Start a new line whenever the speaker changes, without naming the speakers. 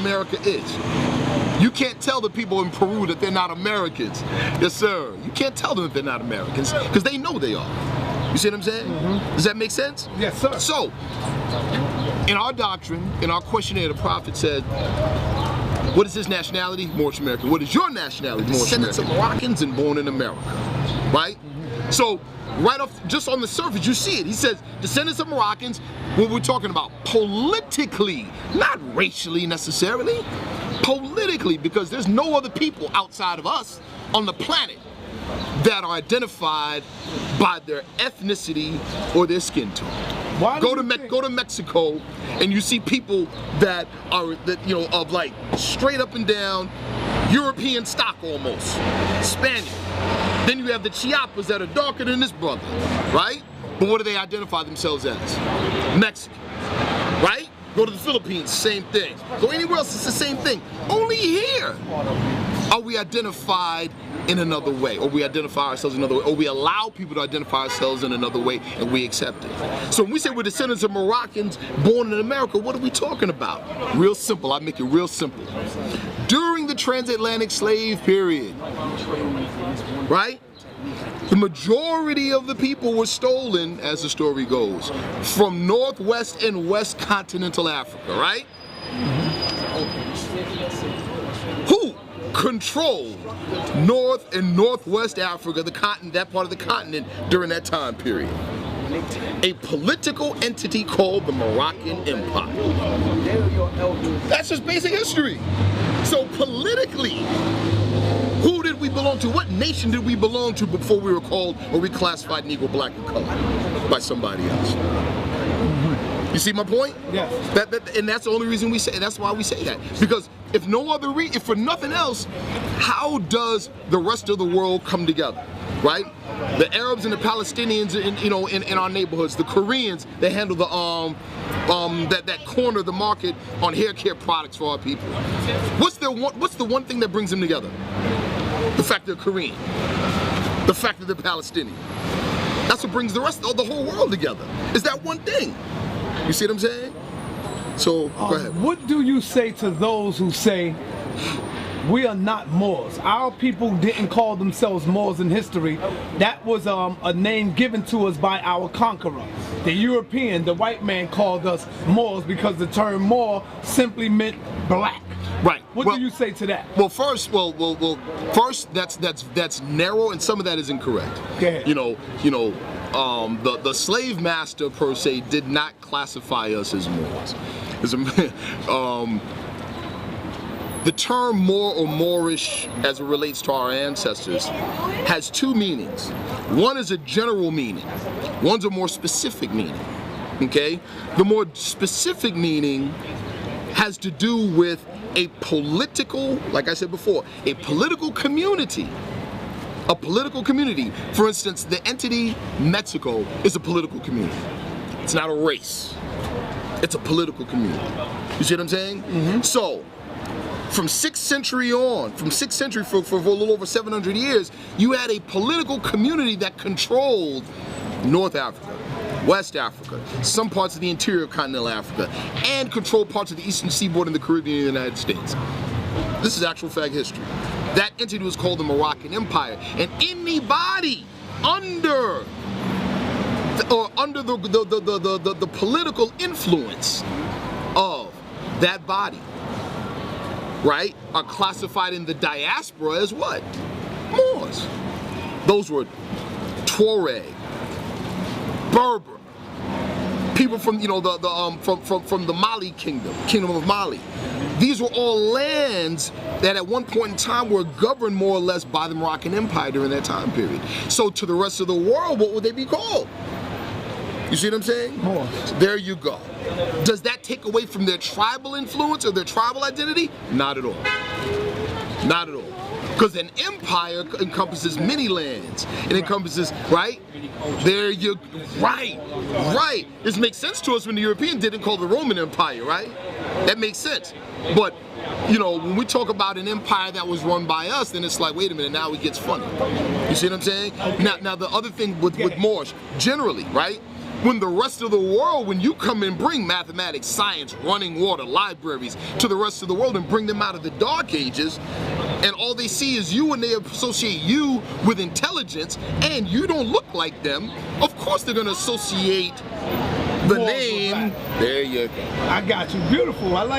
America is. You can't tell the people in Peru that they're not Americans. Yes, sir. You can't tell them that they're not Americans because they know they are. You see what I'm saying? Does that make sense?
Yes, sir.
So, in our doctrine, in our questionnaire, the Prophet said, what is his nationality? Moorish American. What is your nationality? Moorish American. Descendants of Moroccans and born in America. Right? So, right off, just on the surface, you see it. He says, descendants of Moroccans, what we're talking about politically, not racially necessarily, politically, because there's no other people outside of us on the planet that are identified by their ethnicity or their skin tone. Go to Mexico and you see people that are, of like straight up and down European stock almost, Spaniard. Then you have the Chiapas that are darker than this brother, right? But what do they identify themselves as? Mexican, right? Go to the Philippines, same thing. Go anywhere else, it's the same thing. Only here are we identified in another way, or we identify ourselves in another way, or we allow people to identify ourselves in another way, and we accept it. So when we say we're descendants of Moroccans born in America, what are we talking about? Real simple, I make it real simple. During the transatlantic slave period, right? The majority of the people were stolen, as the story goes, from Northwest and West continental Africa, right? Who controlled North and Northwest Africa, the continent, that part of the continent, during that time period? A political entity called the Moroccan Empire. That's just basic history. So politically, who did we belong to? What nation did we belong to before we were called or we classified Negro, black, and colored by somebody else? You see my point?
Yes.
And that's the only reason we say. That's why we say that. Because if no other if for nothing else, how does the rest of the world come together? Right? The Arabs and the Palestinians, in our neighborhoods, the Koreans, they handle the that corner of the market on hair care products for our people. What's the one thing that brings them together? The fact they're Korean. The fact that they're Palestinian. That's what brings the rest of the whole world together. Is that one thing? You see what I'm saying? So go ahead.
What do you say to those who say we are not Moors? Our people didn't call themselves Moors in history. That was a name given to us by our conqueror. The European, the white man, called us Moors because the term Moor simply meant black.
Right.
What do you say to that?
Well, first, that's narrow, and some of that is incorrect.
Okay.
The slave master per se did not classify us as Moors. The term Moor or Moorish, as it relates to our ancestors, has two meanings. One is a general meaning. One's a more specific meaning. Okay? The more specific meaning has to do with a political, like I said before, a political community. A political community. For instance, the entity Mexico is a political community. It's not a race. It's a political community. You see what I'm saying? So, from 6th century on, for a little over 700 years, you had a political community that controlled North Africa, West Africa, some parts of the interior of continental Africa, and controlled parts of the eastern seaboard and the Caribbean and the United States. This is actual fact history. That entity was called the Moroccan Empire, and anybody under the political influence of that body, right, are classified in the diaspora as what? Moors. Those were Tuareg, Berber, people from from the Mali kingdom of Mali. These were all lands that at one point in time were governed more or less by the Moroccan Empire during that time period. So to the rest of the world, what would they be called? You see what I'm saying?
Moors.
There you go. Does that take away from their tribal influence or their tribal identity? Not at all. Not at all. Because an empire encompasses many lands. It encompasses, right? There you, right. This makes sense to us when the European didn't call the Roman Empire, right? That makes sense. But, when we talk about an empire that was run by us, then it's like, wait a minute, now it gets funny. You see what I'm saying? Now the other thing with Moorish, generally, right? when the rest of the world, when you come and bring mathematics, science, running water, libraries to the rest of the world and bring them out of the dark ages, and all they see is you and they associate you with intelligence, and you don't look like them, of course they're going to associate the name. There you go.
I got you. Beautiful. I like